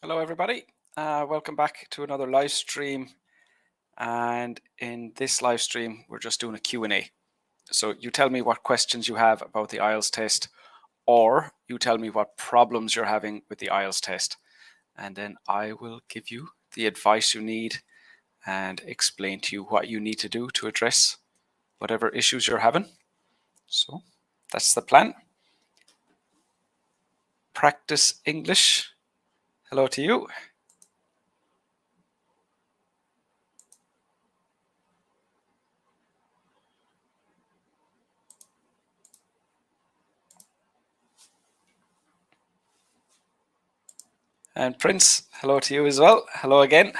Hello everybody, welcome back to another live stream, and in this live stream we're just doing a Q&A. So you tell me what questions you have about the IELTS test, or you tell me what problems you're having with the IELTS test, and then I will give you the advice you need and explain to you what you need to do to address whatever issues you're having. So that's the plan. Practice English. Hello to you. And Prince, hello to you as well. Hello again.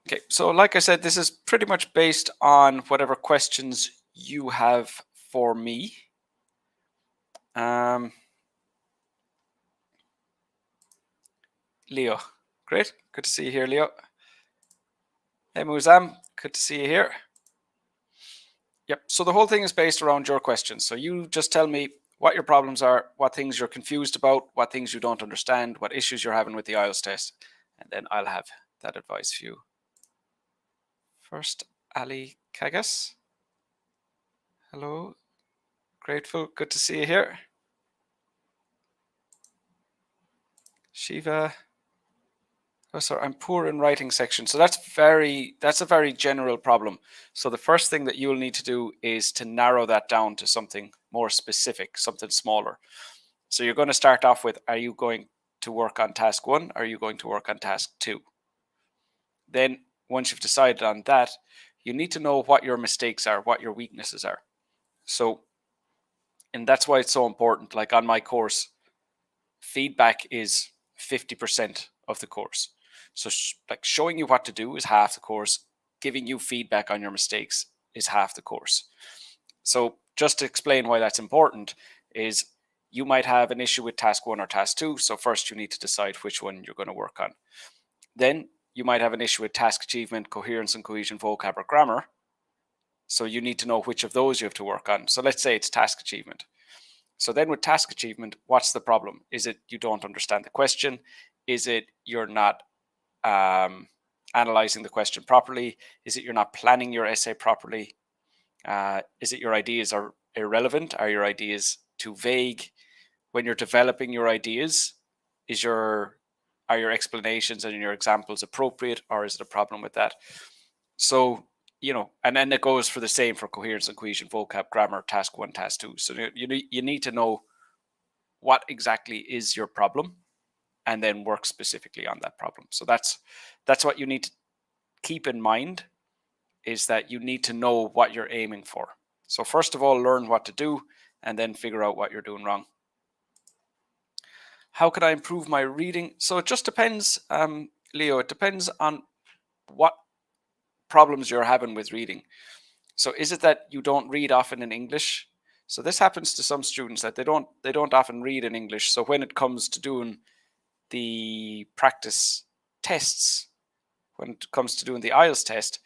Okay, so like I said, this is pretty much based on whatever questions you have for me. Leo, great. Good to see you here, Leo. Hey, Muzam, good to see you here. Yep, so the whole thing is based around your questions. So you just tell me what your problems are, what things you're confused about, what things you don't understand, what issues you're having with the IELTS test, and then I'll have that advice for you. First, Ali Kagas. Hello, grateful, good to see you here. Shiva. Oh, sorry, I'm poor in writing section. So that's a very general problem. So the first thing that you'll need to do is to narrow that down to something more specific, something smaller. So you're going to start off with, are you going to work on task 1? Are you going to work on task 2? Then once you've decided on that, you need to know what your mistakes are, what your weaknesses are. So, and that's why it's so important. Like on my course, feedback is 50% of the course. So like showing you what to do is half the course. Giving you feedback on your mistakes is half the course. So just to explain why that's important is you might have an issue with task 1 or task 2. So first you need to decide which one you're going to work on. Then you might have an issue with task achievement, coherence and cohesion, vocab or grammar. So you need to know which of those you have to work on. So let's say it's task achievement. So then with task achievement, what's the problem? Is it you don't understand the question? Is it you're not analyzing the question properly? Is it you're not planning your essay properly? Is it your ideas are irrelevant? Are your ideas too vague? When you're developing your ideas, are your explanations and your examples appropriate, or is it a problem with that? So, and then it goes for the same for coherence and cohesion, vocab, grammar, task 1, task 2. So you need to know what exactly is your problem and then work specifically on that problem. So that's what you need to keep in mind, is that you need to know what you're aiming for. So first of all, learn what to do and then figure out what you're doing wrong. How could I improve my reading? So it just depends, Leo, it depends on what problems you're having with reading. So is it that you don't read often in English? So this happens to some students, that they don't often read in English. So when it comes to doing the practice tests, when it comes to doing the IELTS test,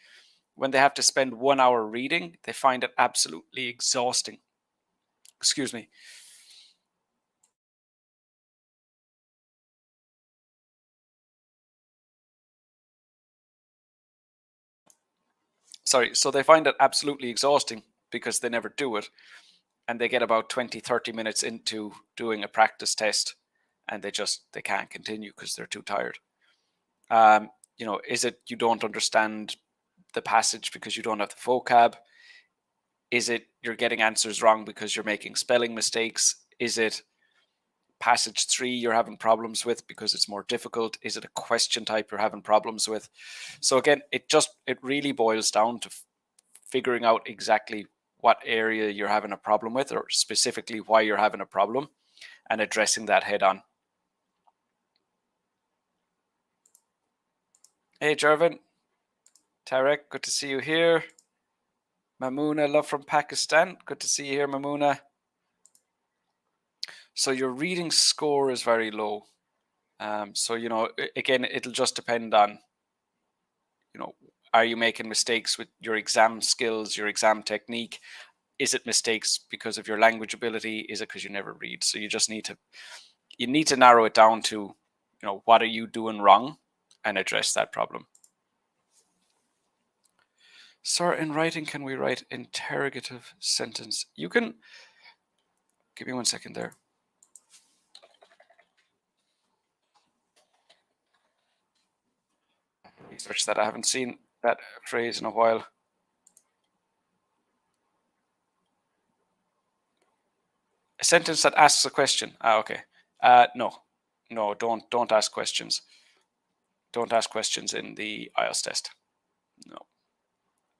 when they have to spend 1 hour reading, they find it absolutely exhausting. Excuse me. Sorry, so they find it absolutely exhausting because they never do it. And they get about 20-30 minutes into doing a practice test and they can't continue because they're too tired. Is it you don't understand the passage because you don't have the vocab? Is it you're getting answers wrong because you're making spelling mistakes? Is it passage 3 you're having problems with because it's more difficult? Is it a question type you're having problems with? So again, it really boils down to figuring out exactly what area you're having a problem with, or specifically why you're having a problem, and addressing that head on. Hey Jervin, Tarek, good to see you here. Mamuna, love from Pakistan, good to see you here, Mamuna. So your reading score is very low. So, again, it'll just depend on, are you making mistakes with your exam skills, your exam technique? is it mistakes because of your language ability? Is it because you never read? So you just need to narrow it down to, what are you doing wrong, and address that problem. Sir, in writing, can we write interrogative sentence? You can, give me 1 second there. Research that. I haven't seen that phrase in a while. A sentence that asks a question. Okay. No, don't ask questions. Don't ask questions in the IELTS test. No.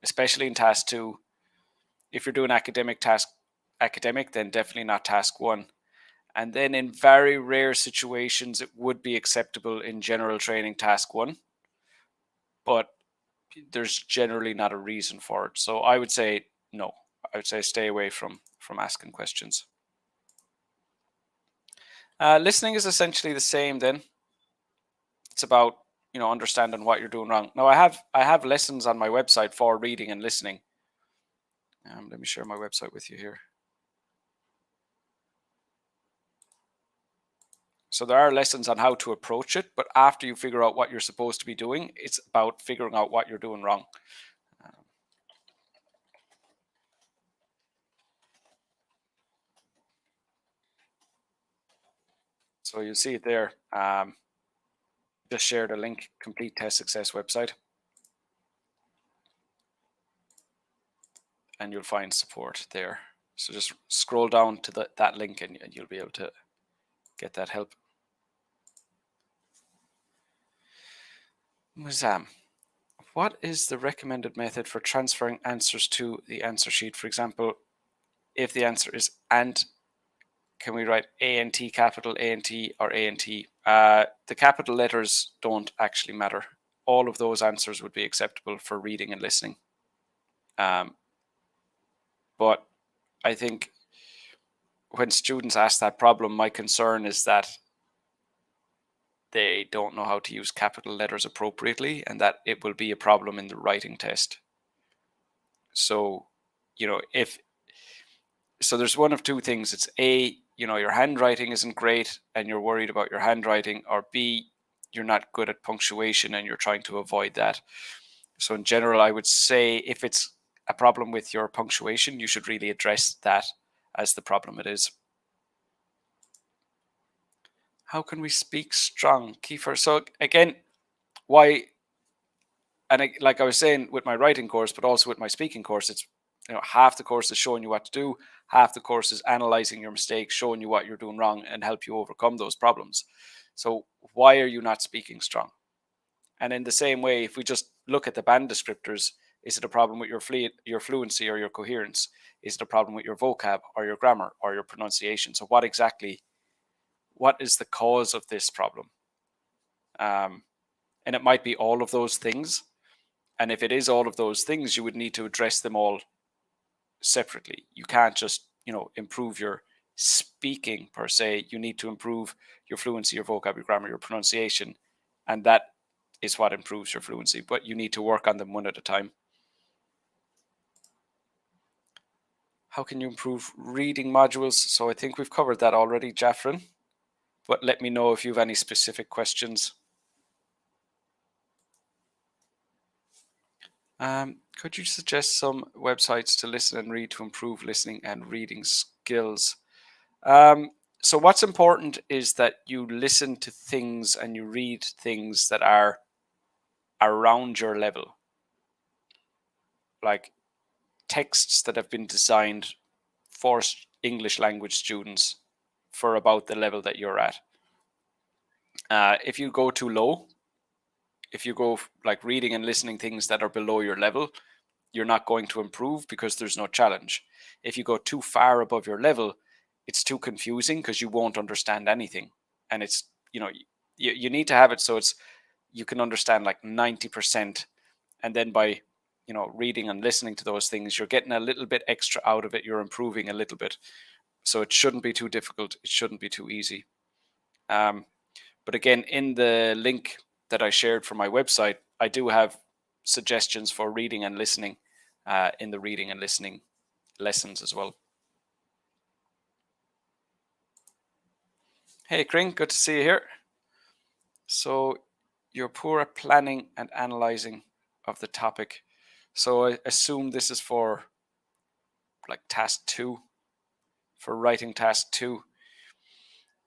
Especially in task 2. If you're doing academic, then definitely not task 1. And then in very rare situations, it would be acceptable in general training task 1. But there's generally not a reason for it. So I would say no. I would say stay away from asking questions. Listening is essentially the same then. It's about, understanding what you're doing wrong. Now I have lessons on my website for reading and listening. Let me share my website with you here. So there are lessons on how to approach it, but after you figure out what you're supposed to be doing, it's about figuring out what you're doing wrong. So you'll see it there. Just shared a link, Complete Test Success website. And you'll find support there. So just scroll down to that link and you'll be able to get that help. Muzam, what is the recommended method for transferring answers to the answer sheet? For example, if the answer is "and," can we write A-N-T, capital A-N-T, or A-N-T? The capital letters don't actually matter. All of those answers would be acceptable for reading and listening. But I think when students ask that problem, my concern is that they don't know how to use capital letters appropriately, and that it will be a problem in the writing test. So, so there's one of two things. It's A, your handwriting isn't great and you're worried about your handwriting, or B, you're not good at punctuation and you're trying to avoid that. So in general, I would say if it's a problem with your punctuation, you should really address that as the problem it is. How can we speak strong? Kiefer. So again, why? And like I was saying with my writing course, but also with my speaking course, it's half the course is showing you what to do, half the course is analyzing your mistakes, showing you what you're doing wrong, and help you overcome those problems. So why are you not speaking strong? And in the same way, if we just look at the band descriptors, is it a problem with your fluency or your coherence? Is it a problem with your vocab or your grammar or your pronunciation? So what is the cause of this problem? And it might be all of those things. And if it is all of those things, you would need to address them all separately. You can't just, improve your speaking per se. You need to improve your fluency, your vocab, your grammar, your pronunciation. And that is what improves your fluency. But you need to work on them one at a time. How can you improve reading modules? So I think we've covered that already, Jaffrin. But let me know if you have any specific questions. Could you suggest some websites to listen and read to improve listening and reading skills? So what's important is that you listen to things and you read things that are around your level. Like texts that have been designed for English language students for about the level that you're at. If you go too low, if you go like reading and listening things that are below your level, you're not going to improve because there's no challenge. If you go too far above your level, it's too confusing because you won't understand anything. And it's, you need to have it so you can understand like 90%. And then by, reading and listening to those things, you're getting a little bit extra out of it. You're improving a little bit. So it shouldn't be too difficult. It shouldn't be too easy. But again, in the link that I shared for my website, I do have suggestions for reading and listening in the reading and listening lessons as well. Hey Kring, good to see you here. So you're poor at planning and analyzing of the topic. So I assume this is for like task 2, for writing task 2.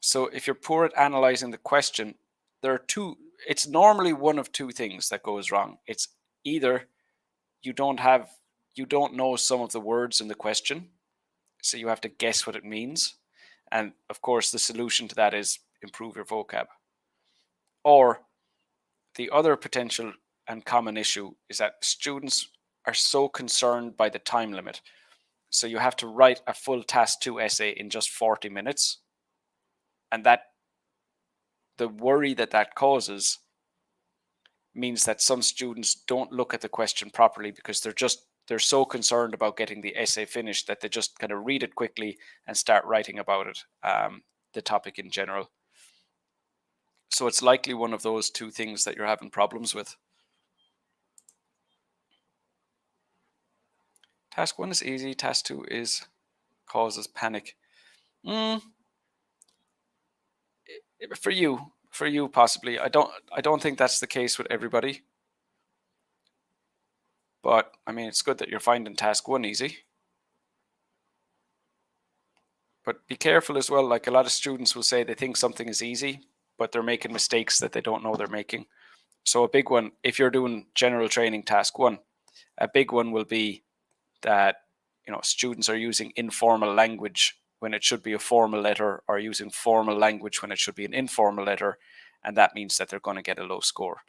So if you're poor at analyzing the question, there are two, it's normally one of two things that goes wrong. It's either you don't know some of the words in the question, so you have to guess what it means. And of course, the solution to that is improve your vocab. Or the other potential and common issue is that students are so concerned by the time limit. So you have to write a full task 2 essay in just 40 minutes. And that the worry that causes means that some students don't look at the question properly because they're so concerned about getting the essay finished that they just kind of read it quickly and start writing about it, the topic in general. So it's likely one of those two things that you're having problems with. Task 1 is easy. Task 2 causes panic. For you possibly. I don't think that's the case with everybody. But I mean, it's good that you're finding task 1 easy. But be careful as well. Like a lot of students will say they think something is easy, but they're making mistakes that they don't know they're making. So a big one, if you're doing general training task 1, a big one will be that students are using informal language when it should be a formal letter, or using formal language when it should be an informal letter, and that means that they're going to get a low score.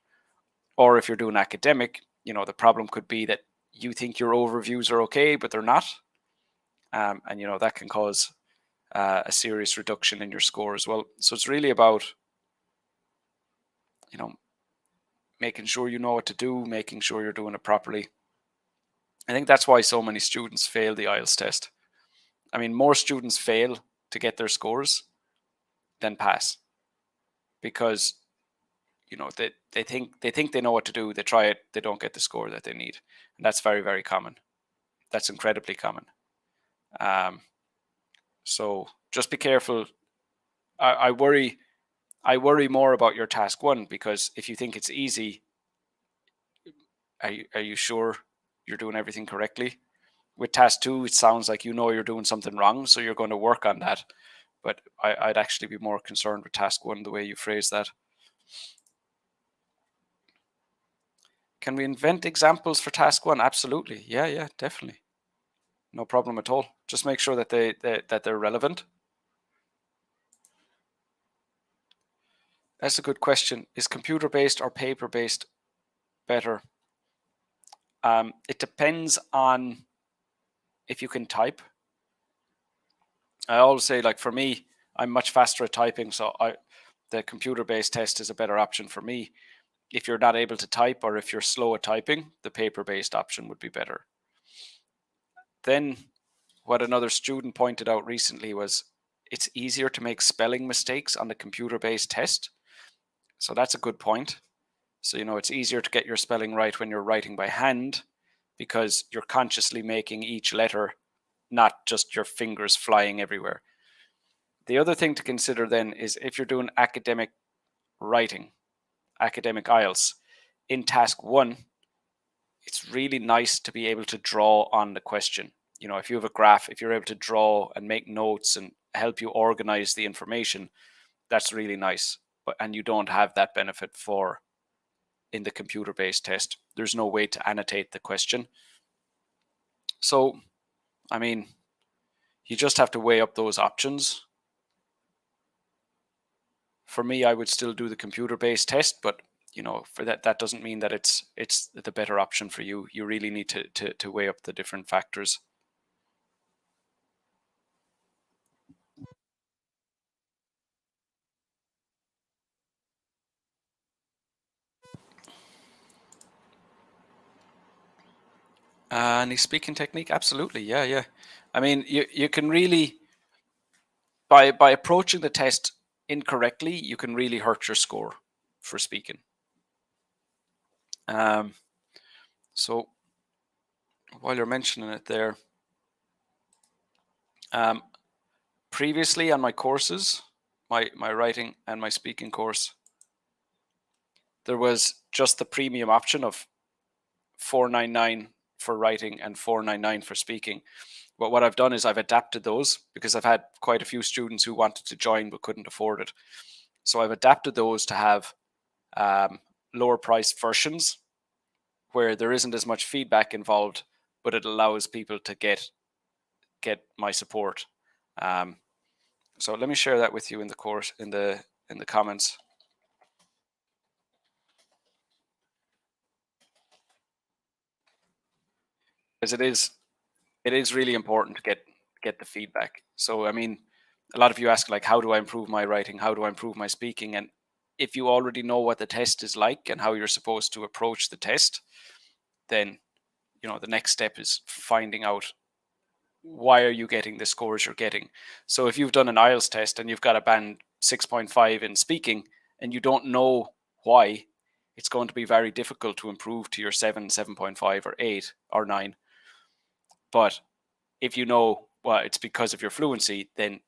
Or if you're doing academic, the problem could be that you think your overviews are okay, but they're not, and that can cause a serious reduction in your score as well. So it's really about making sure you know what to do, making sure you're doing it properly. I think that's why so many students fail the IELTS test. I mean, more students fail to get their scores than pass, because they think they know what to do, they try it, they don't get the score that they need, and that's very, very common. That's incredibly common. So just be careful. I worry more about your task 1, because if you think it's easy, are you sure you're doing everything correctly? With task 2, it sounds like you're doing something wrong, so you're going to work on that. But I'd actually be more concerned with task 1, the way you phrase that. Can we invent examples for task 1? Absolutely. Yeah, definitely. No problem at all. Just make sure that they're relevant. That's a good question. Is computer-based or paper-based better? It depends on if you can type. I always say, like, for me, I'm much faster at typing, so the computer-based test is a better option for me. If you're not able to type, or if you're slow at typing, the paper-based option would be better. Then what another student pointed out recently was it's easier to make spelling mistakes on the computer-based test. So that's a good point. So, it's easier to get your spelling right when you're writing by hand, because you're consciously making each letter, not just your fingers flying everywhere. The other thing to consider then is if you're doing academic writing, academic IELTS, in task 1, it's really nice to be able to draw on the question. If you have a graph, if you're able to draw and make notes and help you organize the information, that's really nice. And you don't have that benefit in the computer-based test. There's no way to annotate the question. So, I mean, you just have to weigh up those options. For me, I would still do the computer-based test, but for that doesn't mean that it's the better option for you. You really need to weigh up the different factors. Any speaking technique? Absolutely, yeah. I mean, you can really, by approaching the test incorrectly, you can really hurt your score for speaking. So while you're mentioning it there, Previously on my courses, my writing and my speaking course, there was just the premium option of $4.99 for writing and $4.99 for speaking. But what I've done is I've adapted those because I've had quite a few students who wanted to join but couldn't afford it. So I've adapted those to have lower priced versions where there isn't as much feedback involved, but it allows people to get my support. So let me share that with you in the course, in the comments. Because it is really important to get the feedback. So I mean, a lot of you ask like, how do I improve my writing? How do I improve my speaking? And if you already know what the test is like and how you're supposed to approach the test, then the next step is finding out why are you getting the scores you're getting. So if you've done an IELTS test and you've got a band 6.5 in speaking and you don't know why, it's going to be very difficult to improve to your 7, 7.5 or 8 or 9. But if you know, well, it's because of your fluency, then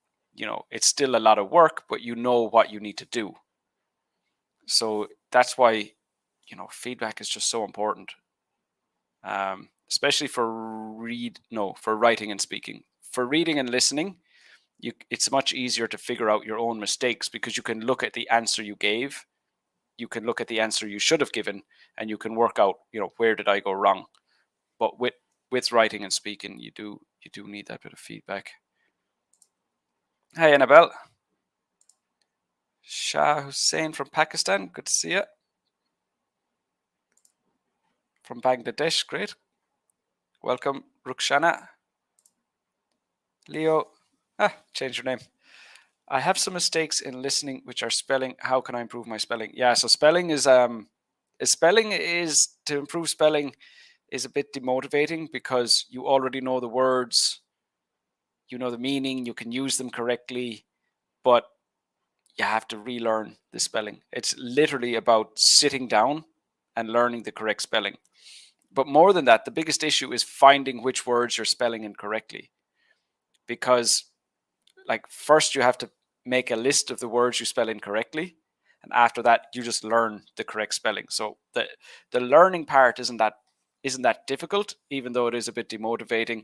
it's still a lot of work, but you know what you need to do. So that's why feedback is just so important, especially for writing and speaking. For reading and listening, it's much easier to figure out your own mistakes because you can look at the answer you gave, you can look at the answer you should have given, and you can work out where did I go wrong. But with writing and speaking, you do need that bit of feedback. Hey, Annabelle. Shah Hussein from Pakistan. Good to see you. From Bangladesh. Great. Welcome, Rukshana. Leo. Change your name. I have some mistakes in listening, which are spelling. How can I improve my spelling? Yeah, so spelling is to improve spelling is a bit demotivating because you already know the words, you know the meaning, you can use them correctly, but you have to relearn the spelling. It's literally about sitting down and learning the correct spelling. But more than that, the biggest issue is finding which words you're spelling incorrectly. Because like first you have to make a list of the words you spell incorrectly, and after that you just learn the correct spelling. So the learning part isn't that difficult, even though it is a bit demotivating.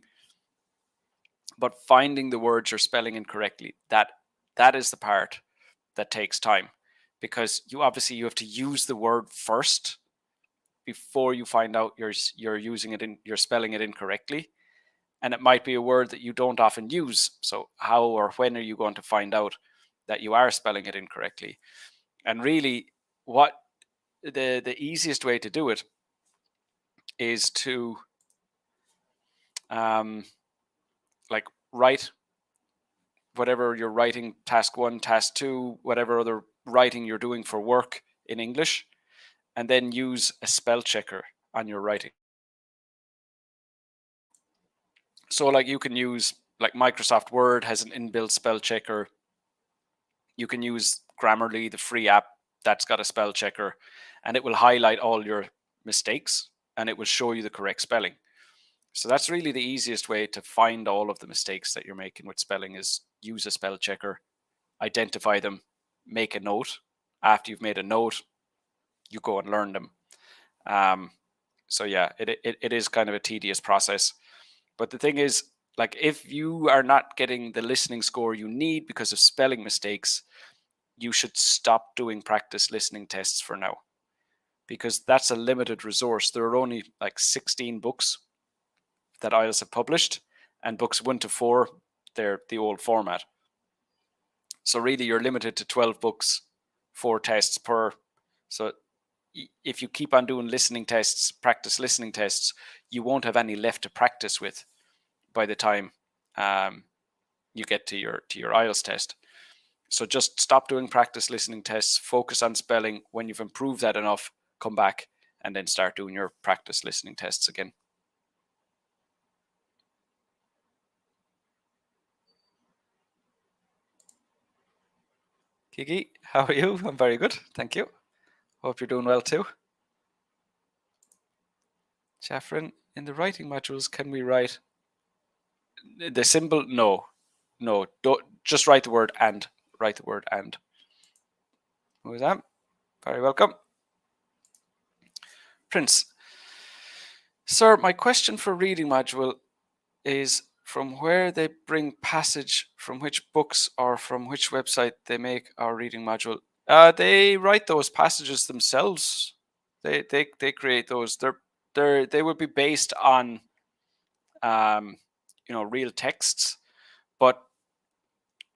But finding the words you're spelling incorrectly, that is the part that takes time, because you have to use the word first before you find out you're using it you're spelling it incorrectly. And it might be a word that you don't often use. So how or when are you going to find out that you are spelling it incorrectly? And really, what the easiest way to do it is to like write whatever you're writing, task 1, task 2, whatever other writing you're doing for work in English, and then use a spell checker on your writing. So like you can use, like Microsoft Word has an inbuilt spell checker. You can use Grammarly, the free app that's got a spell checker, and it will highlight all your mistakes and it will show you the correct spelling. So that's really the easiest way to find all of the mistakes that you're making with spelling, is use a spell checker, identify them, make a note. After you've made a note, you go and learn them. So yeah, it is kind of a tedious process. But the thing is, like, if you are not getting the listening score you need because of spelling mistakes, you should stop doing practice listening tests for now, because that's a limited resource. There are only like 16 books that IELTS have published, and books 1 to 4, they're the old format. So really you're limited to 12 books, 4 tests per. So if you keep on doing listening tests, practice listening tests, you won't have any left to practice with by the time you get to your IELTS test. So just stop doing practice listening tests, focus on spelling. When you've improved that enough, come back and then start doing your practice listening tests again. Kiki, how are you? I'm very good, thank you. Hope you're doing well too. Jaffrin, in the writing modules, can we write the symbol? No. No, don't just write the word and. Write the word and. Who is that? Very welcome. Prince. Sir, my question for reading module is from where they bring passage, from which books or from which website they make our reading module. They write those passages themselves. They create those. They would be based on real texts, but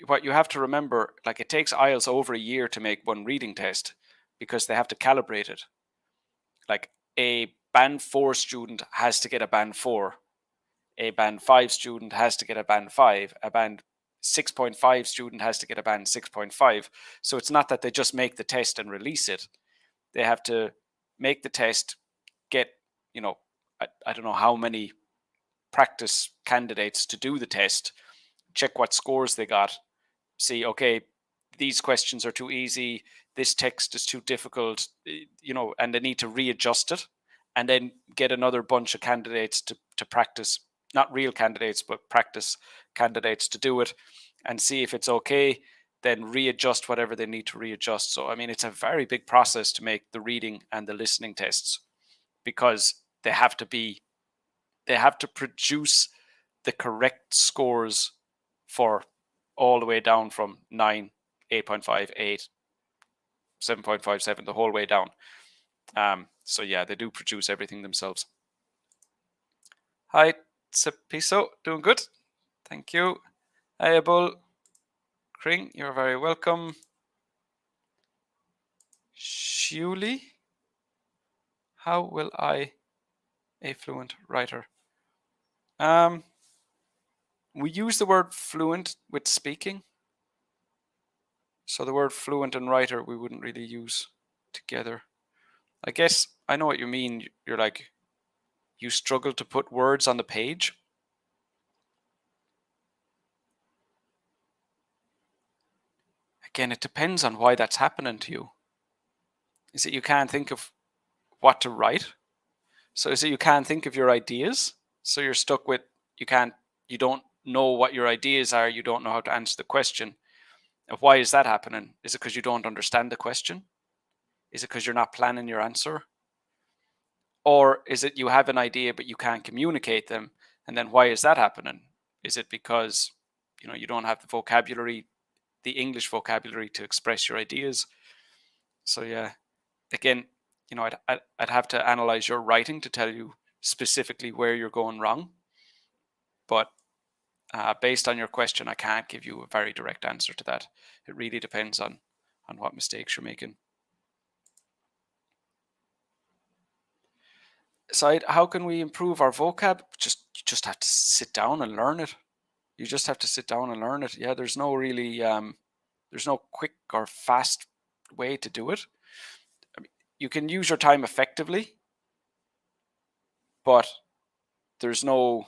what you have to remember, like it takes IELTS over a year to make one reading test because they have to calibrate it. Like a band 4 student has to get a band 4. A band 5 student has to get a band 5. A band 6.5 student has to get a band 6.5. So it's not that they just make the test and release it. They have to make the test, get, I don't know how many practice candidates to do the test, check what scores they got, see, okay, these questions are too easy, this text is too difficult, and they need to readjust it, and then get another bunch of candidates to practice, not real candidates, but practice candidates to do it, and see if it's okay, then readjust whatever they need to readjust. So, I mean, it's a very big process to make the reading and the listening tests because they have to produce the correct scores for all the way down from 9, 8.5, 8, 7.57, the whole way down. So yeah, they do produce everything themselves. Hi, Cepiso, doing good? Thank you. Hi, Abul Kring, you're very welcome. Shuli, how will I, a fluent writer? We use the word fluent with speaking. So the word fluent and writer we wouldn't really use together. I guess I know what you mean. You're like, you struggle to put words on the page. Again, it depends on why that's happening to you. Is it you can't think of what to write? So is it you can't think of your ideas? So you're stuck with, you don't know what your ideas are, you don't know how to answer the question. And why is that happening? Is it because you don't understand the question? Is it because you're not planning your answer? Or is it you have an idea but you can't communicate them? And then why is that happening? Is it because you don't have the vocabulary, the English vocabulary to express your ideas? So yeah, again, I'd have to analyze your writing to tell you specifically where you're going wrong. But based on your question, I can't give you a very direct answer to that. It really depends on what mistakes you're making. Side, how can we improve our vocab? You just have to sit down and learn it. You just have to sit down and learn it. Yeah, there's no really, there's no quick or fast way to do it. I mean, you can use your time effectively, but there's no,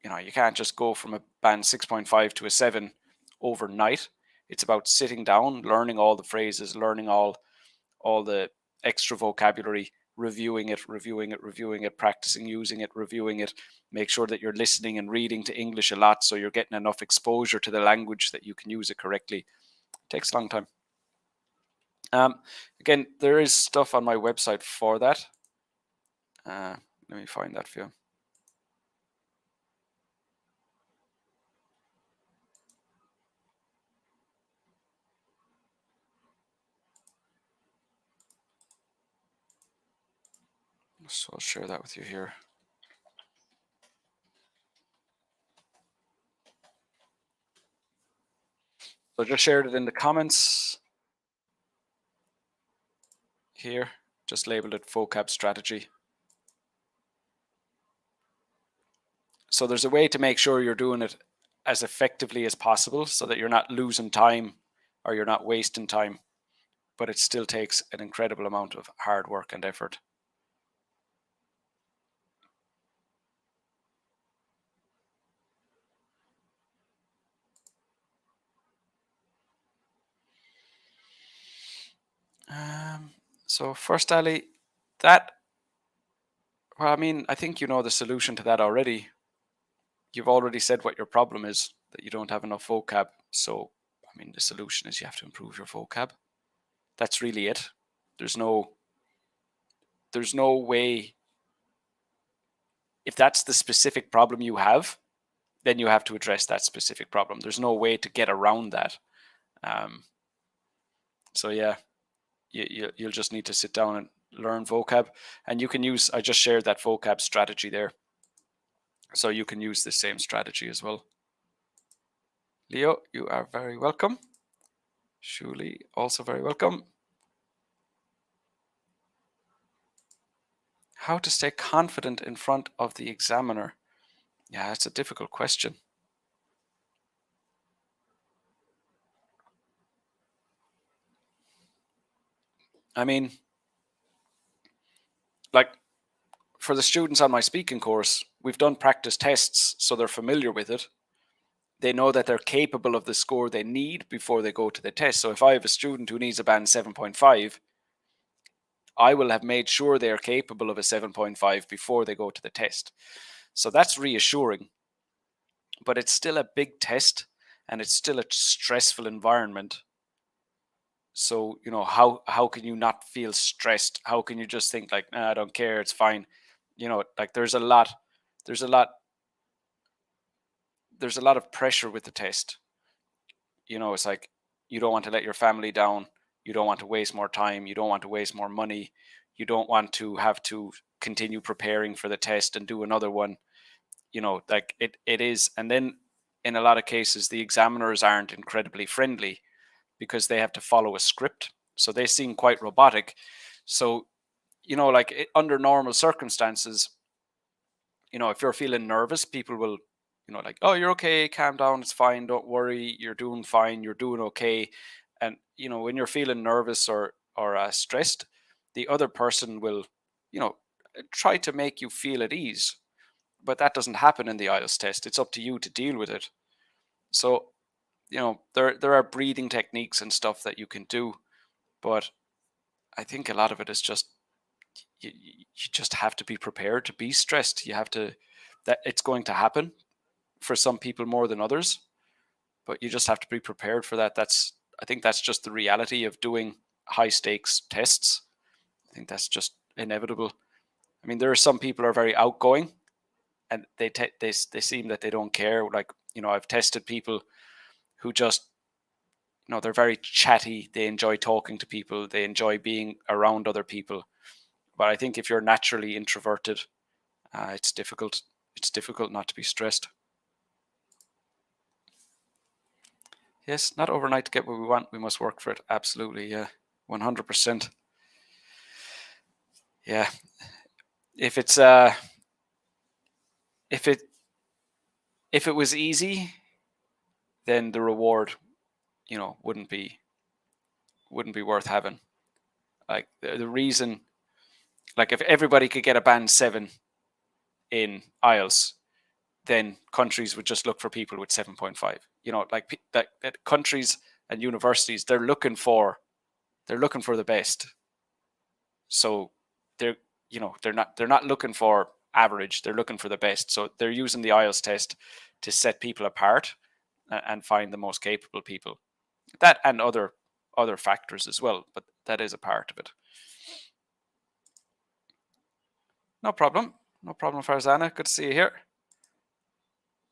you can't just go from a band 6.5 to a 7 overnight. It's about sitting down, learning all the phrases, learning all the extra vocabulary, reviewing it, practicing using it, reviewing it. Make sure that you're listening and reading to English a lot so you're getting enough exposure to the language that you can use it correctly. It takes a long time. Again, there is stuff on my website for that. Let me find that for you. So I'll share that with you here. So I just shared it in the comments here. Just labeled it vocab strategy. So there's a way to make sure you're doing it as effectively as possible so that you're not losing time or you're not wasting time, but it still takes an incredible amount of hard work and effort. So first, Ali, well, I mean, I think you know the solution to that already. You've already said what your problem is. that you don't have enough vocab. So, I mean, the solution is you have to improve your vocab. That's really it. There's no way. If that's the specific problem you have, then you have to address that specific problem. There's no way to get around that. So yeah, you'll just need to sit down and learn vocab. And you can use, I just shared that vocab strategy there. So you can use the same strategy as well. Leo, you are very welcome. Shuli, also very welcome. How to stay confident in front of the examiner? Yeah, it's a difficult question. I mean, like for the students on my speaking course, we've done practice tests, so they're familiar with it. They know that they're capable of the score they need before they go to the test. So if I have a student who needs a band 7.5, I will have made sure they are capable of a 7.5 before they go to the test. So that's reassuring. But it's still a big test and it's still a stressful environment. So, you know, how can you not feel stressed? How can you just think like, nah, I don't care, it's fine. You know, like there's a lot of pressure with the test. You know, it's like you don't want to let your family down. You don't want to waste more time. You don't want to waste more money. You don't want to have to continue preparing for the test and do another one. You know, like it is. And then in a lot of cases, the examiners aren't incredibly friendly because they have to follow a script. So they seem quite robotic. So, you know, like under normal circumstances, you know, if you're feeling nervous, people will, you know, like, oh, you're okay, calm down, it's fine, don't worry, you're doing fine, you're doing okay. And, you know, when you're feeling nervous or stressed, the other person will, you know, try to make you feel at ease. But that doesn't happen in the IELTS test. It's up to you to deal with it. So, you know, there are breathing techniques and stuff that you can do, but I think a lot of it is just you just have to be prepared to be stressed. You have to, that it's going to happen for some people more than others, but you just have to be prepared for that. I think that's just the reality of doing high stakes tests. I think that's just inevitable. I mean, there are some people who are very outgoing and they seem that they don't care. Like, you know, I've tested people who just, you know, they're very chatty. They enjoy talking to people. They enjoy being around other people. But I think if you're naturally introverted, it's difficult. It's difficult not to be stressed. Yes, not overnight to get what we want. We must work for it. Absolutely, yeah, 100%. Yeah, if it's if it was easy, then the reward, you know, wouldn't be worth having. Like the reason, like if everybody could get a band 7 in IELTS, then countries would just look for people with 7.5. You know, like that countries and universities, they're looking for the best. So they're, you know, they're not looking for average. They're looking for the best. So they're using the IELTS test to set people apart and find the most capable people. That and other factors as well, but that is a part of it. No problem. No problem, Farzana. Good to see you here.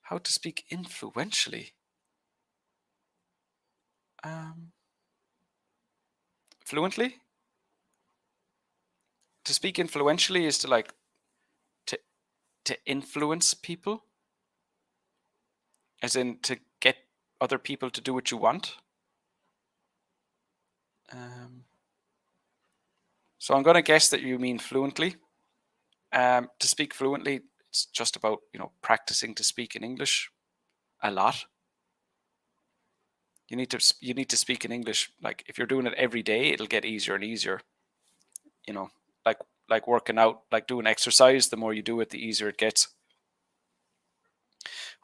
How to speak influentially. Fluently? To speak influentially is to like to influence people, as in to get other people to do what you want. So I'm going to guess that you mean fluently. To speak fluently, it's just about, you know, practicing to speak in English a lot. You need to speak in English. Like if you're doing it every day, it'll get easier and easier. You know, like working out, like doing exercise. The more you do it, the easier it gets.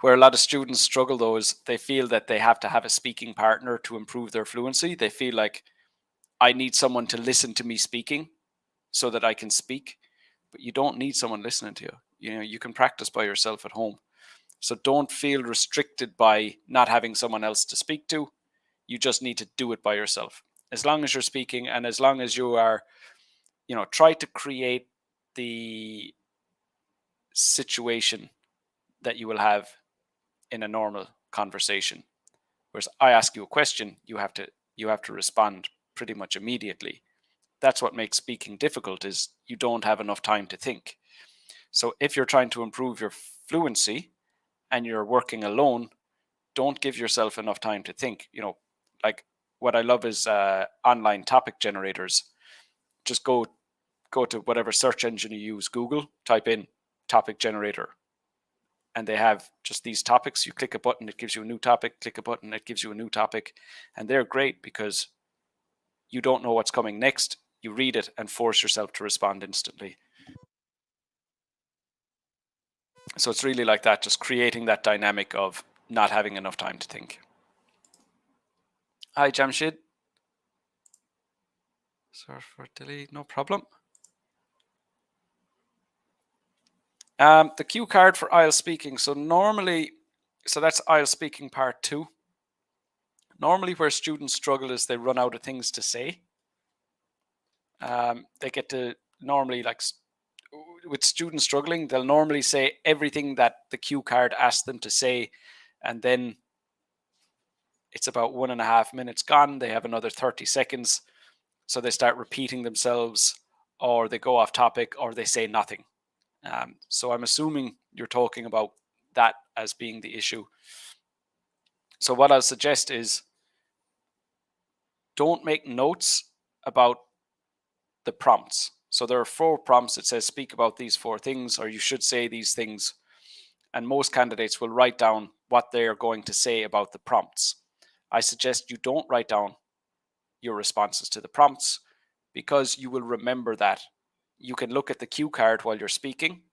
Where a lot of students struggle though is they feel that they have to have a speaking partner to improve their fluency. They feel like I need someone to listen to me speaking so that I can speak. But you don't need someone listening to you. You know, you can practice by yourself at home. So don't feel restricted by not having someone else to speak to. You just need to do it by yourself. As long as you're speaking and as long as you are, try to create the situation that you will have in a normal conversation. Whereas I ask you a question, you have to respond pretty much immediately. That's what makes speaking difficult, is you don't have enough time to think. So if you're trying to improve your fluency and you're working alone, don't give yourself enough time to think. Like what I love is online topic generators. Just go to whatever search engine you use, Google, type in topic generator, and they have just these topics. You click a button, it gives you a new topic. Click a button, it gives you a new topic. And they're great because you don't know what's coming next. You read it and force yourself to respond instantly. So it's really like that, just creating that dynamic of not having enough time to think. Hi, Jamshid. Sorry for delete, no problem. The cue card for IELTS speaking. So that's IELTS speaking part 2. Normally where students struggle is they run out of things to say. They get to normally, like with students struggling, they'll normally say everything that the cue card asks them to say, and then it's about 1.5 minutes gone. They have another 30 seconds. So they start repeating themselves, or they go off topic, or they say nothing. So I'm assuming you're talking about that as being the issue. So what I'll suggest is don't make notes about the prompts. So there are 4 prompts. It says speak about these 4 things, or you should say these things. And most candidates will write down what they are going to say about the prompts. I suggest you don't write down your responses to the prompts, because you will remember that. You can look at the cue card while you're speaking,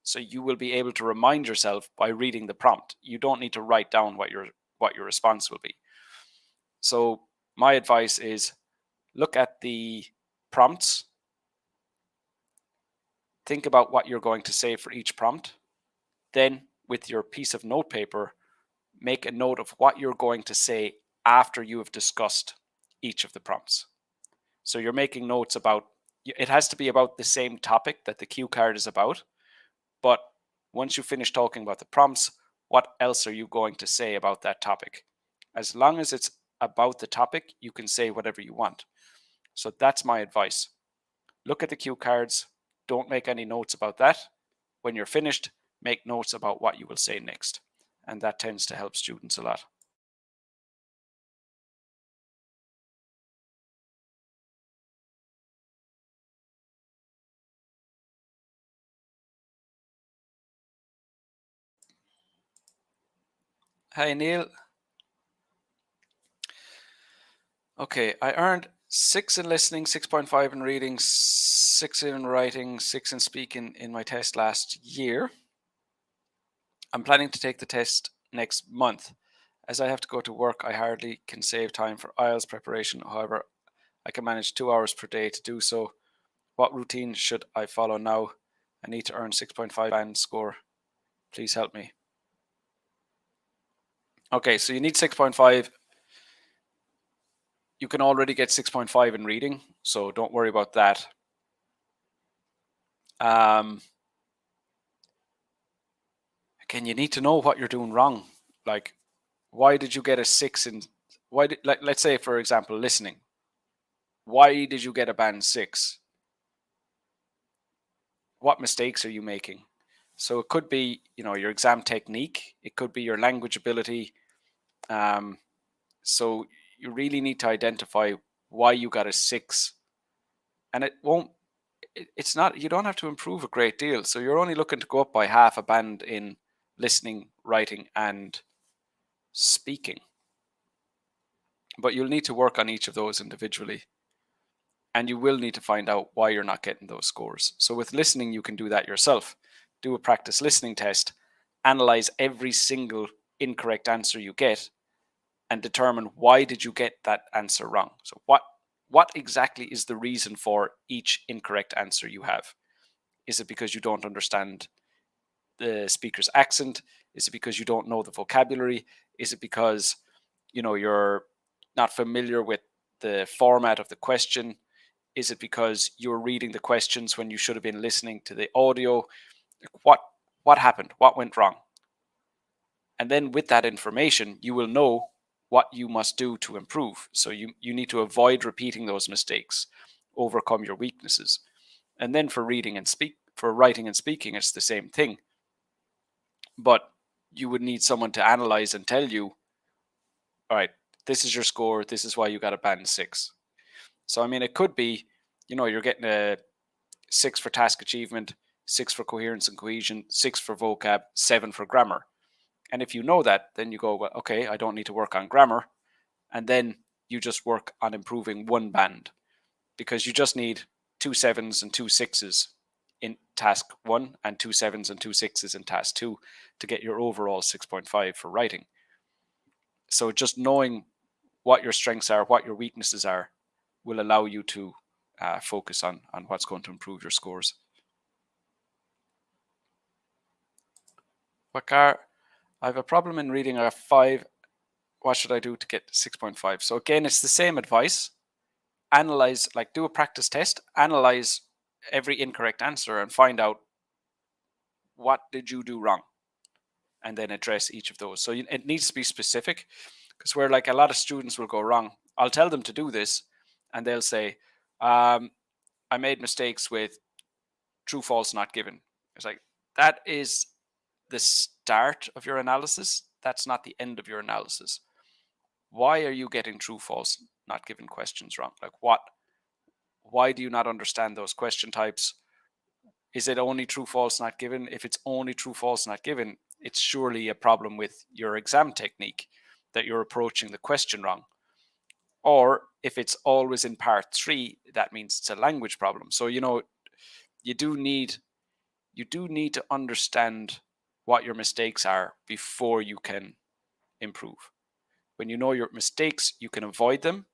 so you will be able to remind yourself by reading the prompt. You don't need to write down what your response will be. So my advice is look at the prompts, think about what you're going to say for each prompt. Then with your piece of note paper, make a note of what you're going to say after you have discussed each of the prompts. So you're making notes about, it has to be about the same topic that the cue card is about. But once you finish talking about the prompts, what else are you going to say about that topic? As long as it's about the topic, you can say whatever you want. So that's my advice. Look at the cue cards. Don't make any notes about that. When you're finished, make notes about what you will say next. And that tends to help students a lot. Hi, Neil. Okay, I earned 6 in listening, 6.5 in reading, 6 in writing, 6 in speaking in my test last year. I'm planning to take the test next month. As I have to go to work, I hardly can save time for IELTS preparation. However, I can manage 2 hours per day to do so. What routine should I follow now? I need to earn 6.5 band score. Please help me. Okay, so you need 6.5. You can already get 6.5 in reading, so don't worry about that. Again, you need to know what you're doing wrong. Like, why did you get a 6 in, let's say, for example, listening. Why did you get a band 6? What mistakes are you making? So it could be, your exam technique. It could be your language ability. So you really need to identify why you got a 6. And it's not, you don't have to improve a great deal. So you're only looking to go up by half a band in listening, writing, and speaking. But you'll need to work on each of those individually. And you will need to find out why you're not getting those scores. So with listening, you can do that yourself. Do a practice listening test, analyze every single incorrect answer you get, and determine why did you get that answer wrong. So what exactly is the reason for each incorrect answer you have? Is it because you don't understand the speaker's accent? Is it because you don't know the vocabulary? Is it because, you're not familiar with the format of the question? Is it because you're reading the questions when you should have been listening to the audio? What happened? What went wrong? And then with that information, you will know what you must do to improve. So you need to avoid repeating those mistakes, overcome your weaknesses. And then for writing and speaking, it's the same thing. But you would need someone to analyze and tell you, all right, this is your score. This is why you got a band 6. So, I mean, it could be, you're getting a 6 for task achievement, 6 for coherence and cohesion, 6 for vocab, 7 for grammar. And if you know that, then you go, well, okay, I don't need to work on grammar. And then you just work on improving one band, because you just need 2 7s and 2 6s in task 1 and 2 7s and 2 6s in task 2 to get your overall 6.5 for writing. So just knowing what your strengths are, what your weaknesses are, will allow you to focus on what's going to improve your scores. I have a problem in reading. I have 5. What should I do to get 6.5? So again, it's the same advice. Analyze, do a practice test, analyze every incorrect answer and find out what did you do wrong, and then address each of those. So it needs to be specific, because where a lot of students will go wrong, I'll tell them to do this and they'll say, I made mistakes with true, false, not given. It's that is the start of your analysis. That's not the end of your analysis. Why are you getting true, false, not given questions wrong? Why do you not understand those question types? Is it only true, false, not given? If it's only true, false, not given, it's surely a problem with your exam technique, that you're approaching the question wrong. Or if it's always in part 3, that means it's a language problem. So, you do need to understand what your mistakes are before you can improve. When you know your mistakes, you can avoid them.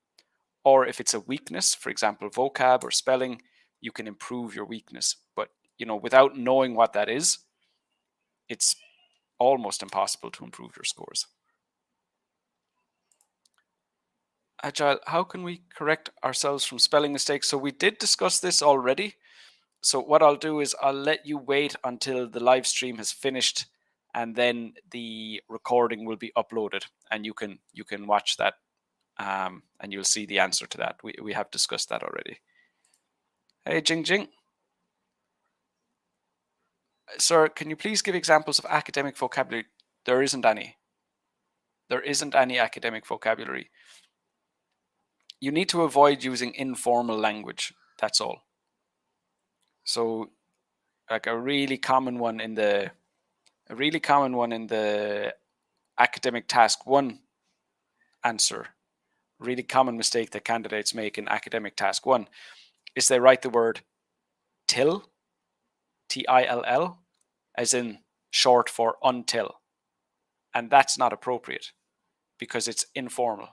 Or if it's a weakness, for example, vocab or spelling, you can improve your weakness. But, without knowing what that is, it's almost impossible to improve your scores. Agile, how can we correct ourselves from spelling mistakes? So we did discuss this already. So what I'll do is I'll let you wait until the live stream has finished, and then the recording will be uploaded, and you can watch that, and you'll see the answer to that. We have discussed that already. Hey, Jing Jing. Sir, can you please give examples of academic vocabulary? There isn't any. There isn't any academic vocabulary. You need to avoid using informal language. That's all. So, a really common one in the academic task 1 answer, really common mistake that candidates make in academic task 1 is they write the word till, T-I-L-L, as in short for until. And that's not appropriate because it's informal.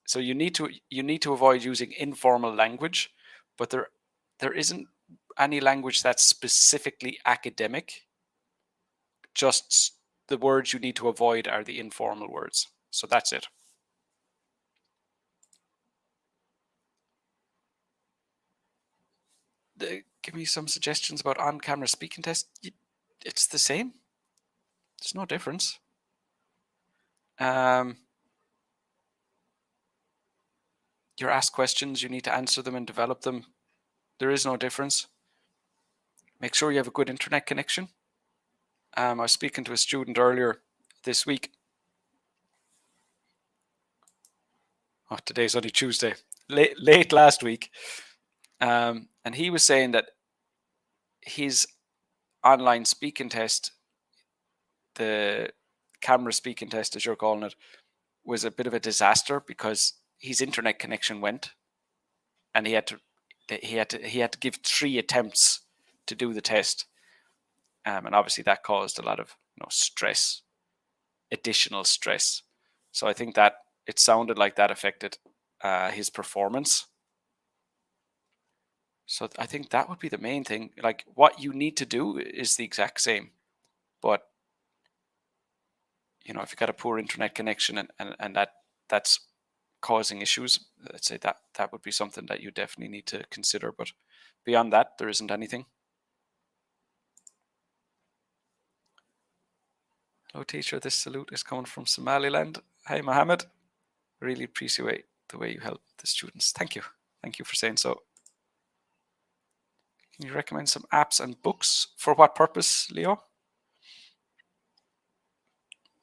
So you need to avoid using informal language, but there isn't any language that's specifically academic. Just the words you need to avoid are the informal words. So that's it. Give me some suggestions about on-camera speaking test. It's the same. There's no difference. You're asked questions, you need to answer them and develop them. There is no difference. Make sure you have a good internet connection. I was speaking to a student earlier this week. Oh, today's only Tuesday. Late last week. And he was saying that his online speaking test, the camera speaking test as you're calling it, was a bit of a disaster because his internet connection went, and he had to give 3 attempts to do the test, and obviously that caused a lot of stress, additional stress. So I think that it sounded like that affected his performance. So I think that would be the main thing. Like, what you need to do is the exact same, but if you've got a poor internet connection and that's causing issues, let's say that would be something that you definitely need to consider. But beyond that, there isn't anything. Hello, teacher. This salute is coming from Somaliland. Hi, Mohammed. Really appreciate the way you help the students. Thank you. Thank you for saying so. Can you recommend some apps and books? For what purpose, Leo?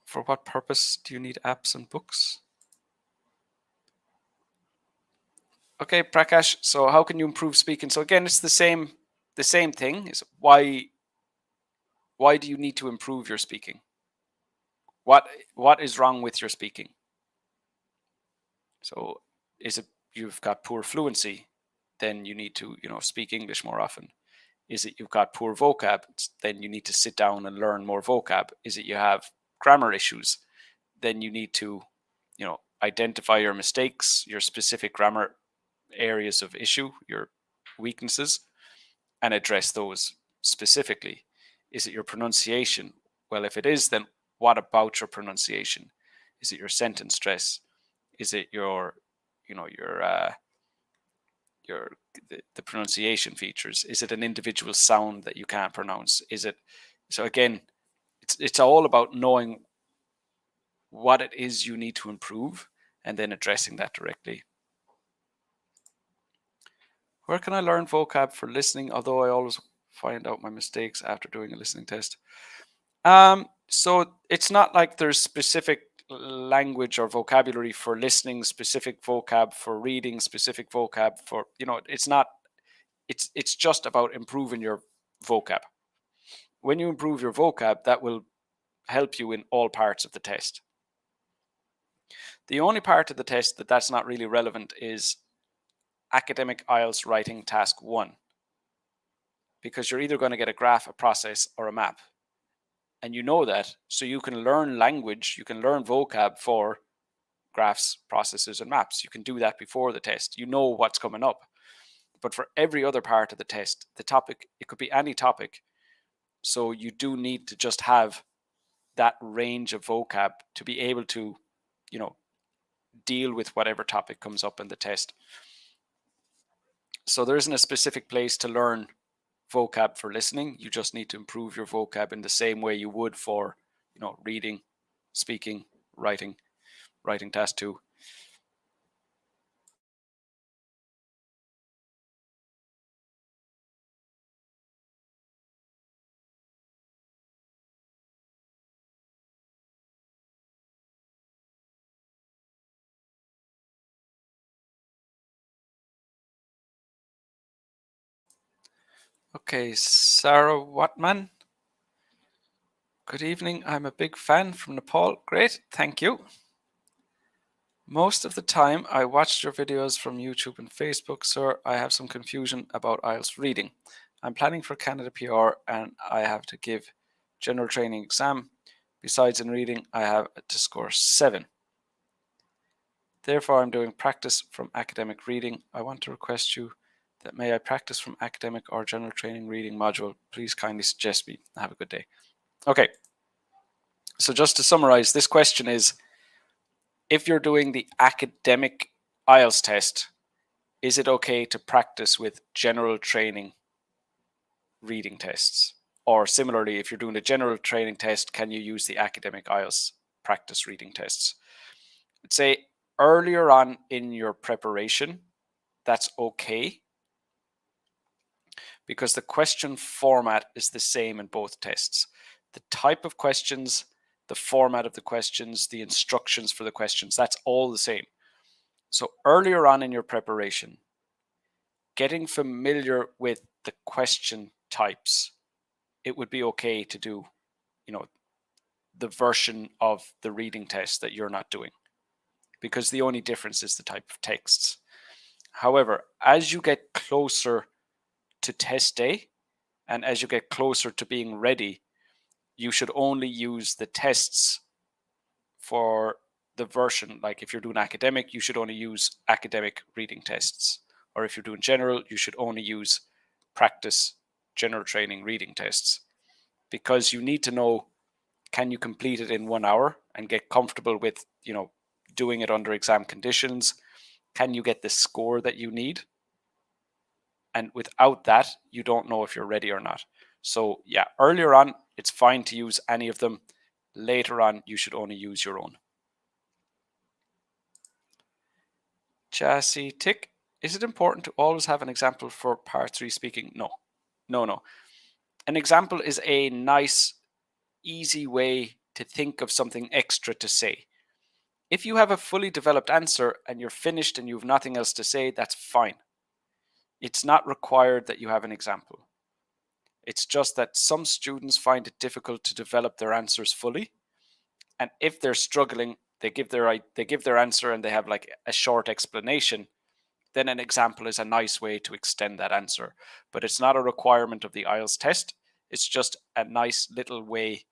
For what purpose do you need apps and books? Okay, Prakash. So how can you improve speaking? So again, it's the same thing. Is why do you need to improve your speaking? What is wrong with your speaking? So is it you've got poor fluency? Then you need to, speak English more often. Is it you've got poor vocab? Then you need to sit down and learn more vocab. Is it you have grammar issues? Then you need to, identify your mistakes, your specific grammar areas of issue, your weaknesses, and address those specifically. Is it your pronunciation? Well, if it is, then what about your pronunciation? Is it your sentence stress? Is it your the pronunciation features? Is it an individual sound that you can't pronounce? Is it so again? It's all about knowing what it is you need to improve and then addressing that directly. Where can I learn vocab for listening? Although I always find out my mistakes after doing a listening test. So it's not like there's specific language or vocabulary for listening, specific vocab for reading, specific vocab for, it's not, it's just about improving your vocab. When you improve your vocab, that will help you in all parts of the test. The only part of the test that's not really relevant is academic IELTS writing task 1, because you're either going to get a graph, a process, or a map. And you know that, so you can learn language, you can learn vocab for graphs, processes, and maps. You can do that before the test. You know what's coming up. But for every other part of the test, the topic, it could be any topic. So you do need to just have that range of vocab to be able to, deal with whatever topic comes up in the test. So there isn't a specific place to learn vocab for listening. You just need to improve your vocab in the same way you would for, reading, speaking, writing task 2. Okay, Sarah Watman. Good evening. I'm a big fan from Nepal. Great, thank you. Most of the time I watched your videos from YouTube and Facebook, sir. I have some confusion about IELTS reading. I'm planning for Canada PR and I have to give general training exam. Besides in reading, I have to score 7. Therefore, I'm doing practice from academic reading. I want to request you that may I practice from academic or general training reading module. Please kindly suggest me. Have a good day. Okay. So just to summarize, this question is, if you're doing the academic IELTS test, is it okay to practice with general training reading tests? Or similarly, if you're doing a general training test, can you use the academic IELTS practice reading tests? I'd say earlier on in your preparation, that's okay, because the question format is the same in both tests. The type of questions, the format of the questions, the instructions for the questions, that's all the same. So earlier on in your preparation, getting familiar with the question types, it would be okay to do, the version of the reading test that you're not doing, because the only difference is the type of texts. However, as you get closer to test day and as you get closer to being ready, you should only use the tests for the version. Like if you're doing academic, you should only use academic reading tests. Or if you're doing general, you should only use practice general training reading tests, because you need to know Can you complete it in 1 hour and get comfortable with, doing it under exam conditions? Can you get the score that you need? And without that, you don't know if you're ready or not. So yeah, earlier on, it's fine to use any of them. Later on, you should only use your own. Chassis tick. Is it important to always have an example for part 3 speaking? No. An example is a nice, easy way to think of something extra to say. If you have a fully developed answer and you're finished and you have nothing else to say, that's fine. It's not required that you have an example. It's just that some students find it difficult to develop their answers fully. And if they're struggling, they give their answer and they have like a short explanation, then an example is a nice way to extend that answer. But it's not a requirement of the IELTS test. It's just a nice little way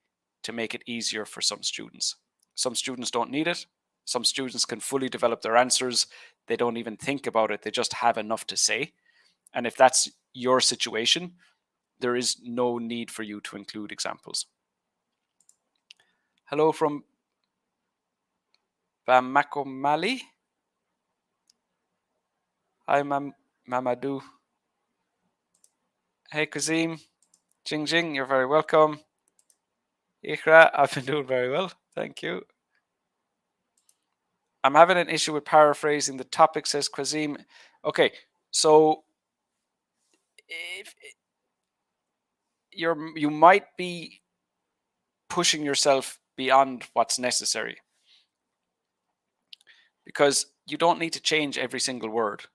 to make it easier for some students. Some students don't need it. Some students can fully develop their answers. They don't even think about it. They just have enough to say. And if that's your situation, there is no need for you to include examples. Hello from Bamakomali. Hi, Mamadou. Hey, Kazim. Jing Jing, you're very welcome. Ikra, I've been doing very well. Thank you. I'm having an issue with paraphrasing the topic, says Kazim. Okay, so if you might be pushing yourself beyond what's necessary, because you don't need to change every single word.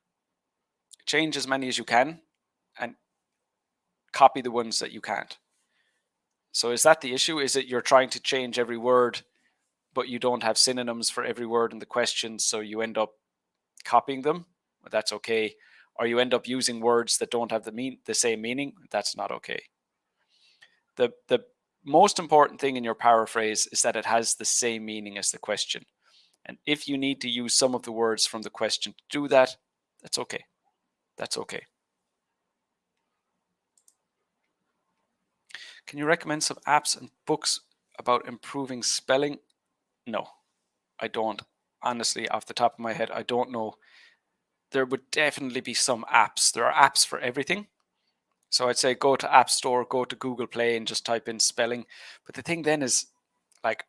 Change as many as you can and copy the ones that you can't. So is that the issue? Is it you're trying to change every word, but you don't have synonyms for every word in the question, so you end up copying them? Well, that's okay. Or you end up using words that don't have the same meaning? That's not okay. The most important thing in your paraphrase is that it has the same meaning as the question. And if you need to use some of the words from the question to do that, that's okay. That's okay. Can you recommend some apps and books about improving spelling? No, I don't. Honestly, off the top of my head, I don't know. There would definitely be some apps. There are apps for everything. So I'd say go to App Store, go to Google Play and just type in spelling. But the thing then is, like,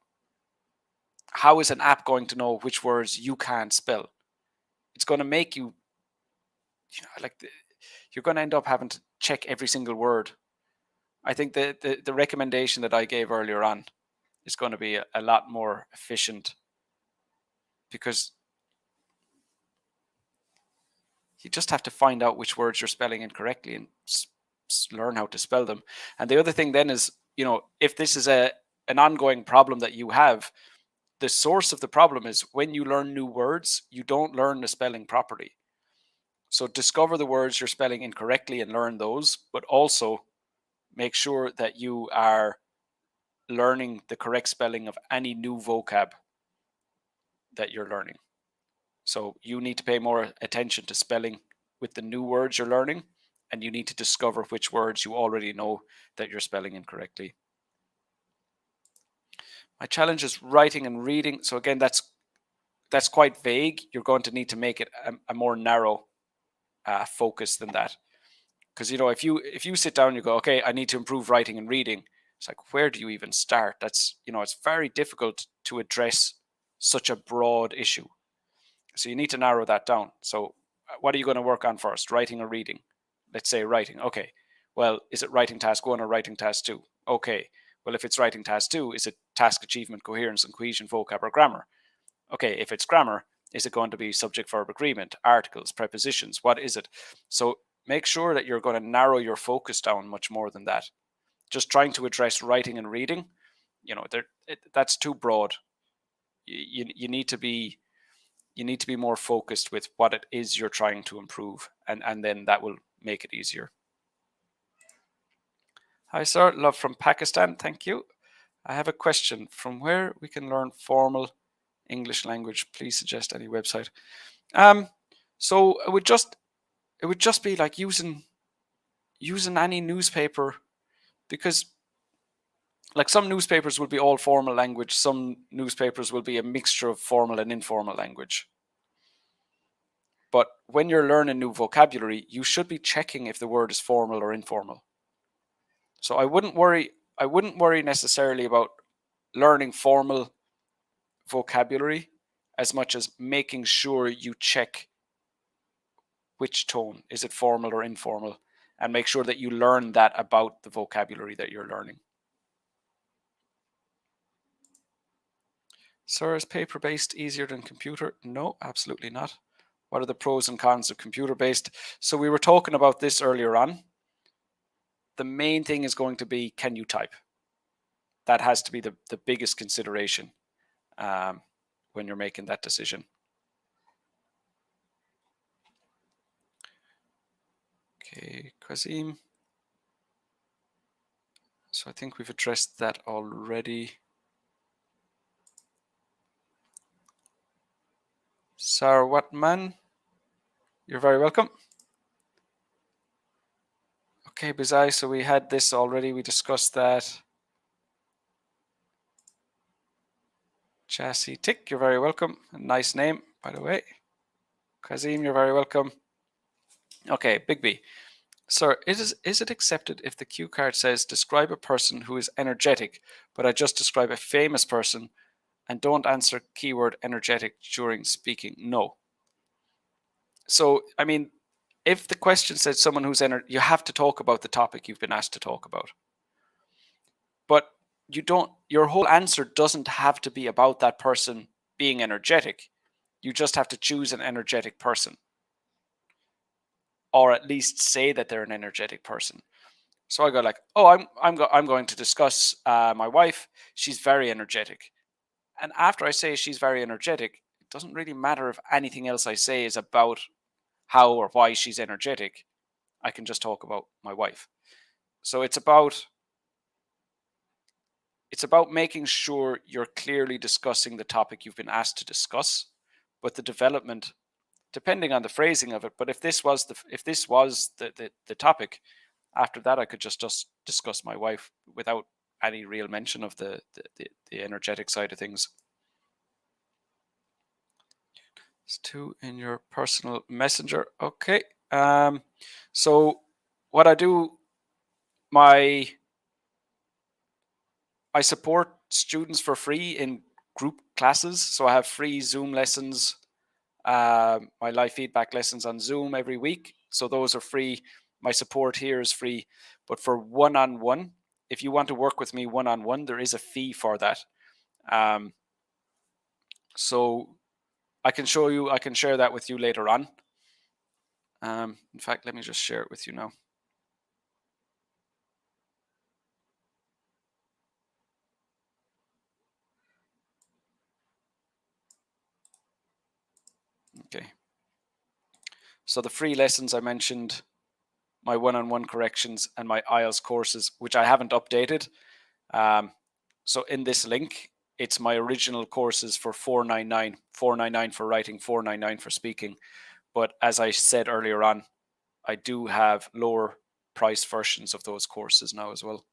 how is an app going to know which words you can't spell? It's going to make you, you're going to end up having to check every single word. I think the recommendation that I gave earlier on is going to be a lot more efficient, because you just have to find out which words you're spelling incorrectly and learn how to spell them. And the other thing then is, if this is an ongoing problem that you have, the source of the problem is when you learn new words, you don't learn the spelling properly. So discover the words you're spelling incorrectly and learn those, but also make sure that you are learning the correct spelling of any new vocab that you're learning. So you need to pay more attention to spelling with the new words you're learning, and you need to discover which words you already know that you're spelling incorrectly. My challenge is writing and reading. So again, that's quite vague. You're going to need to make it a more narrow focus than that. Because if you sit down and you go, okay, I need to improve writing and reading, it's like, where do you even start? That's it's very difficult to address such a broad issue. So you need to narrow that down. So what are you going to work on first, writing or reading? Let's say writing. Okay, well, is it writing task 1 or writing task 2? Okay, well, if it's writing task 2, is it task achievement, coherence and cohesion, vocab or grammar? Okay, if it's grammar, is it going to be subject verb agreement, articles, prepositions? What is it? So make sure that you're going to narrow your focus down much more than that. Just trying to address writing and reading, that's too broad. You need to be more focused with what it is you're trying to improve, and then that will make it easier. Hi sir, love from Pakistan. Thank you. I have a question. From where we can learn formal English language? Please suggest any website. So it would just be like using any newspaper, because like some newspapers will be all formal language, some newspapers will be a mixture of formal and informal language. But when you're learning new vocabulary, you should be checking if the word is formal or informal. So I wouldn't worry necessarily about learning formal vocabulary as much as making sure you check which tone, is it formal or informal, and make sure that you learn that about the vocabulary that you're learning. Sir, is paper-based easier than computer? No, absolutely not. What are the pros and cons of computer-based? So we were talking about this earlier on. The main thing is going to be, can you type? That has to be the biggest consideration when you're making that decision. Okay, Kazim. So I think we've addressed that already. Sarah Watman, you're very welcome. Okay, Bizai, so we had this already, we discussed that. Chassis Tick, you're very welcome. A nice name, by the way. Kazim, you're very welcome. Okay, Big B. Sir, is it accepted if the cue card says describe a person who is energetic, but I just describe a famous person and don't answer keyword energetic during speaking? No. So, I mean, if the question says someone who's you have to talk about the topic you've been asked to talk about. But you don't, your whole answer doesn't have to be about that person being energetic. You just have to choose an energetic person. Or at least say that they're an energetic person. So I go like, oh, I'm going to discuss my wife. She's very energetic. And after I say she's very energetic, it doesn't really matter if anything else I say is about how or why she's energetic. I can just talk about my wife. So it's about making sure you're clearly discussing the topic you've been asked to discuss, but the development, depending on the phrasing of it. But if this was the topic, after that I could just discuss my wife without any real mention of the energetic side of things. It's 2 in your personal messenger. Okay. So what I do, I support students for free in group classes. So I have free Zoom lessons, my live feedback lessons on Zoom every week. So those are free. My support here is free. But for one-on-one, if you want to work with me one-on-one, there is a fee for that. So I can share that with you later on. In fact, let me just share it with you now. Okay. So the free lessons I mentioned, my one-on-one corrections and my IELTS courses, which I haven't updated. So in this link, it's my original courses for $499, $499 for writing, $499 for speaking. But as I said earlier on, I do have lower price versions of those courses now as well.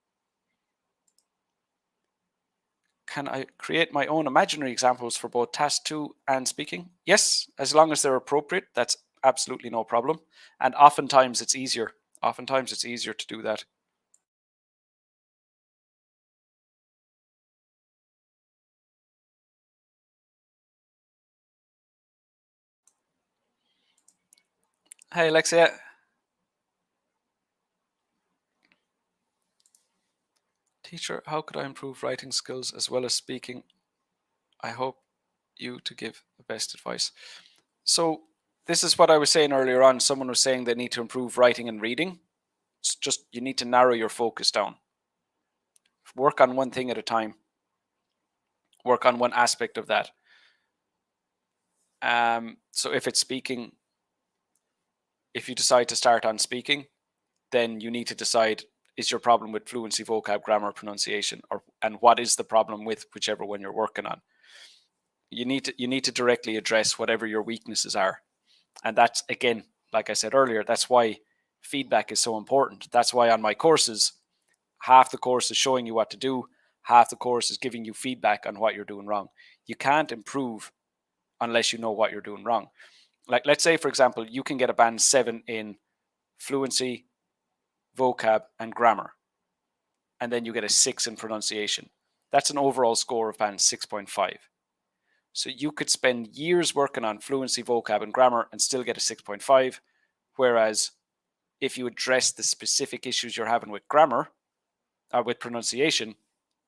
Can I create my own imaginary examples for both task 2 and speaking? Yes, as long as they're appropriate, that's absolutely no problem. And oftentimes it's easier. Oftentimes it's easier to do that. Hey, Alexia. Teacher, how could I improve writing skills as well as speaking? I hope you to give the best advice. So this is what I was saying earlier on. Someone was saying they need to improve writing and reading. It's just, you need to narrow your focus down. Work on one thing at a time. Work on one aspect of that. So if it's speaking, if you decide to start on speaking, then you need to decide, is your problem with fluency, vocab, grammar, pronunciation, and what is the problem with whichever one you're working on? You need to directly address whatever your weaknesses are. And that's, again, like I said earlier, that's why feedback is so important. That's why on my courses, half the course is showing you what to do, half the course is giving you feedback on what you're doing wrong. You can't improve unless you know what you're doing wrong. Like, let's say, for example, you can get a band 7 in fluency, vocab, and grammar, and then you get a 6 in pronunciation. That's an overall score of band 6.5. So you could spend years working on fluency, vocab, and grammar and still get a 6.5. Whereas if you address the specific issues you're having with grammar or with pronunciation,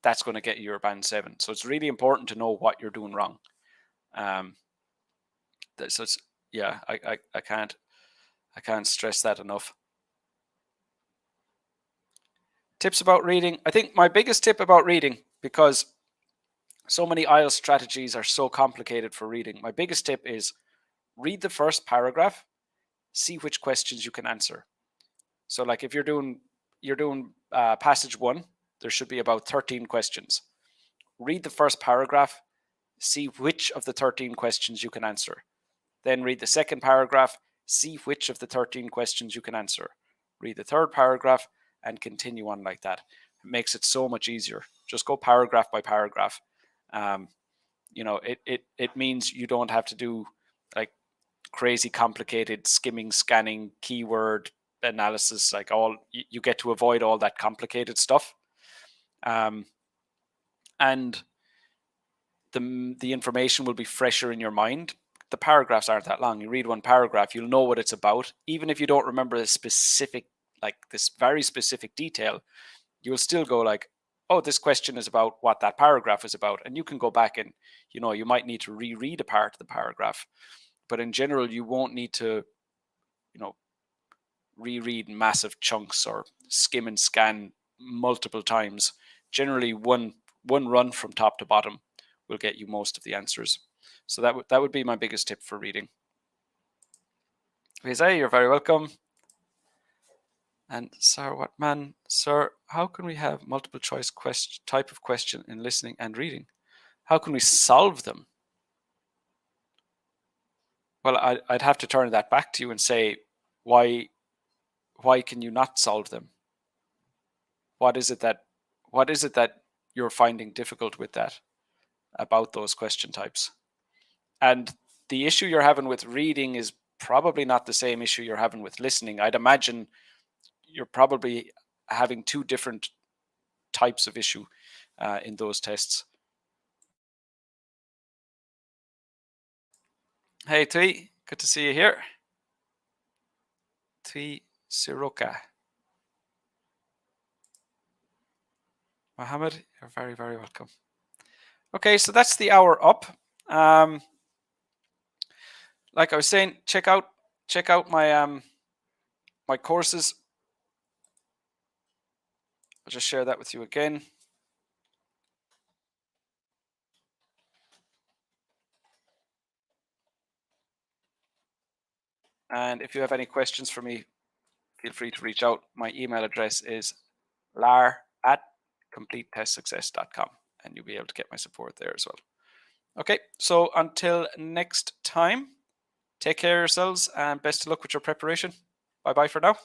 that's going to get you your band 7. So it's really important to know what you're doing wrong. So it's, yeah, I can't stress that enough. Tips about reading. I think my biggest tip about reading, because so many IELTS strategies are so complicated for reading, my biggest tip is read the first paragraph, see which questions you can answer. So like if you're doing passage 1, there should be about 13 questions. Read the first paragraph, see which of the 13 questions you can answer. Then read the second paragraph, see which of the 13 questions you can answer. Read the third paragraph and continue on like that. It makes it so much easier. Just go paragraph by paragraph. It means you don't have to do like crazy complicated skimming, scanning, keyword analysis. Like you get to avoid all that complicated stuff. And the information will be fresher in your mind. The paragraphs aren't that long. You read one paragraph, you'll know what it's about. Even if you don't remember the specific, like this very specific detail, you'll still go like, oh, this question is about what that paragraph is about. And you can go back and, you might need to reread a part of the paragraph. But in general, you won't need to, reread massive chunks or skim and scan multiple times. Generally, one run from top to bottom will get you most of the answers. So that would be my biggest tip for reading. Vizay, you're very welcome. And Sir Watman, sir, how can we have multiple choice type of question in listening and reading? How can we solve them? Well, I'd have to turn that back to you and say, why can you not solve them? What is it that you're finding difficult with that, about those question types? And the issue you're having with reading is probably not the same issue you're having with listening. I'd imagine you're probably having 2 different types of issue in those tests. Hey, Tui, good to see you here. Tui Siroka. Mohammed, you're very, very welcome. Okay, so that's the hour up. Like I was saying, check out my my courses. I'll just share that with you again. And if you have any questions for me, feel free to reach out. My email address is lar@completetestsuccess.com, and you'll be able to get my support there as well. Okay, so until next time, take care of yourselves and best of luck with your preparation. Bye-bye for now.